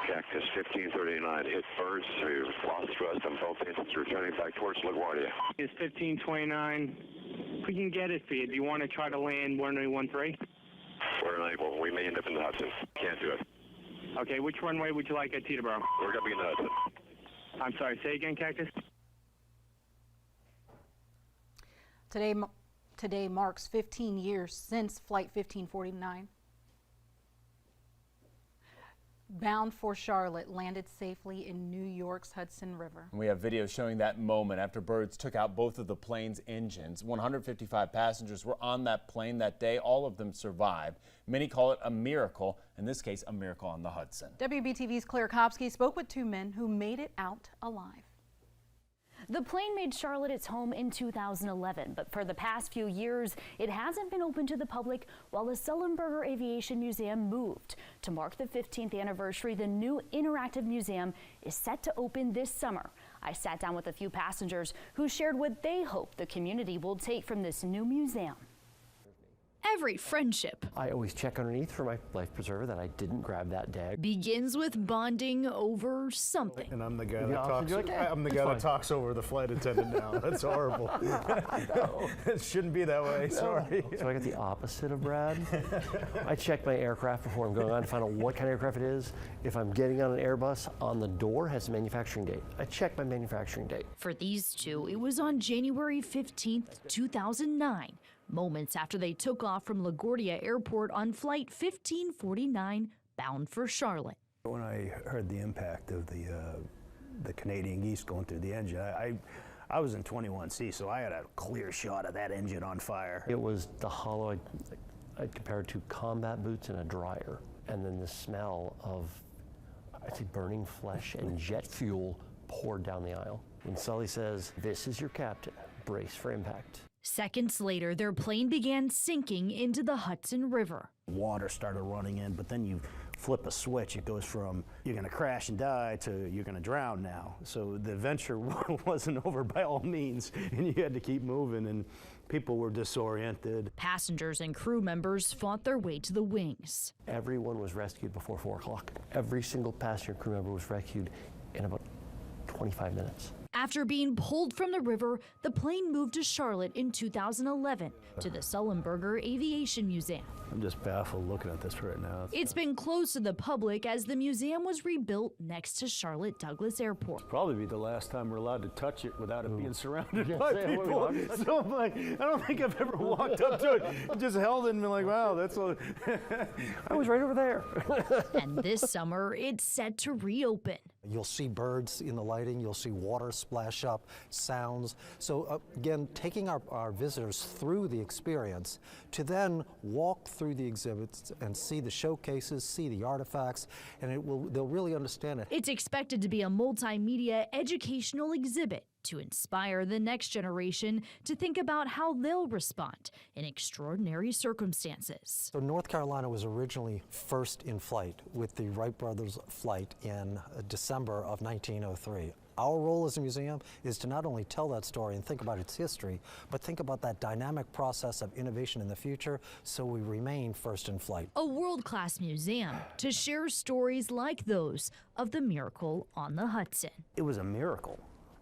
Cactus 1539 hit birds. We lost thrust on both engines returning back towards LaGuardia. It's 1529. We can get it for you. Do you want to try to land 1013? We're unable. We may end up in the Hudson. Can't do it. Okay, which runway would you like at Teterboro? We're going to be in the Hudson. I'm sorry, say again, Cactus? Today marks 15 years since Flight 1549. Bound for Charlotte landed safely in New York's Hudson River. We have video showing that moment after birds took out both of the plane's engines. 155 passengers were on that plane that day. All of them survived. Many call it a miracle. In this case, a miracle on the Hudson. WBTV's Claire Kopsky spoke with two men who made it out alive. The plane made Charlotte its home in 2011, but for the past few years, it hasn't been open to the public while the Sullenberger Aviation Museum moved. To mark the 15th anniversary, the new interactive museum is set to open this summer. I sat down with a few passengers who shared what they hope the community will take from this new museum. Every friendship I always check underneath for my life preserver that I didn't grab that day. begins with bonding over something. And I'm the guy The that officer, talks. you're like, I'm the it's guy fine. that talks over the flight attendant now. That's horrible. It shouldn't be that way. Sorry. So I got the opposite of Brad. I check my aircraft before I'm going on to find out what kind of aircraft it is. If I'm getting on an Airbus, on the door has a manufacturing date. I check my manufacturing date. For these two, it was on January 15th, 2009, moments after they took off from LaGuardia Airport on Flight 1549 bound for Charlotte. When I heard the impact of the Canadian geese going through the engine, I was in 21C, so I had a clear shot of that engine on fire. It was the hollow, I'd compare it to combat boots and a dryer. And then the smell of, I'd say, burning flesh and jet fuel poured down the aisle. When Sully says, "This is your captain, brace for impact." Seconds later, their plane began sinking into the Hudson River. Water started running in, but then you flip a switch. It goes from you're going to crash and die to you're going to drown now. So the adventure wasn't over by all means, and you had to keep moving, and people were disoriented. Passengers and crew members fought their way to the wings. Everyone was rescued before 4 o'clock. Every single passenger crew member was rescued in about 25 minutes. After being pulled from the river, the plane moved to Charlotte in 2011 to the Sullenberger Aviation Museum. I'm just baffled looking at this right now. It's been closed to the public as the museum was rebuilt next to Charlotte Douglas Airport. Probably be the last time we're allowed to touch it without it being surrounded Yeah, by say, people. So I'm like, I don't think I've ever walked up to it, just held it and been like, wow, that's a... I was right over there. And this summer, it's set to reopen. You'll see birds in the lighting, you'll see water splash up, sounds. So again, taking our visitors through the experience to then walk through the exhibits and see the showcases, see the artifacts, and they'll really understand it. It's expected to be a multimedia educational exhibit to inspire the next generation to think about how they'll respond in extraordinary circumstances. So North Carolina was originally first in flight with the Wright brothers flight in December of 1903. Our role as a museum is to not only tell that story and think about its history, but think about that dynamic process of innovation in the future so we remain first in flight. A world-class museum to share stories like those of the miracle on the Hudson. It was a miracle.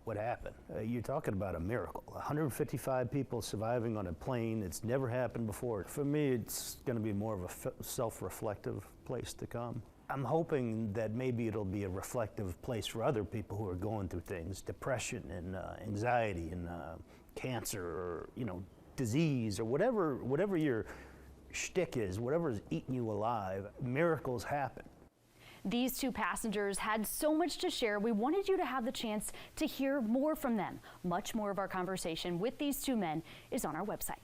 What happened? You're talking about a miracle. 155 people surviving on a plane. It's never happened before. For me, it's going to be more of a self-reflective place to come. I'm hoping that maybe it'll be a reflective place for other people who are going through things, depression and anxiety and cancer or disease or whatever your shtick is, whatever's eating you alive. Miracles happen. These two passengers had so much to share. We wanted you to have the chance to hear more from them. Much more of our conversation with these two men is on our website.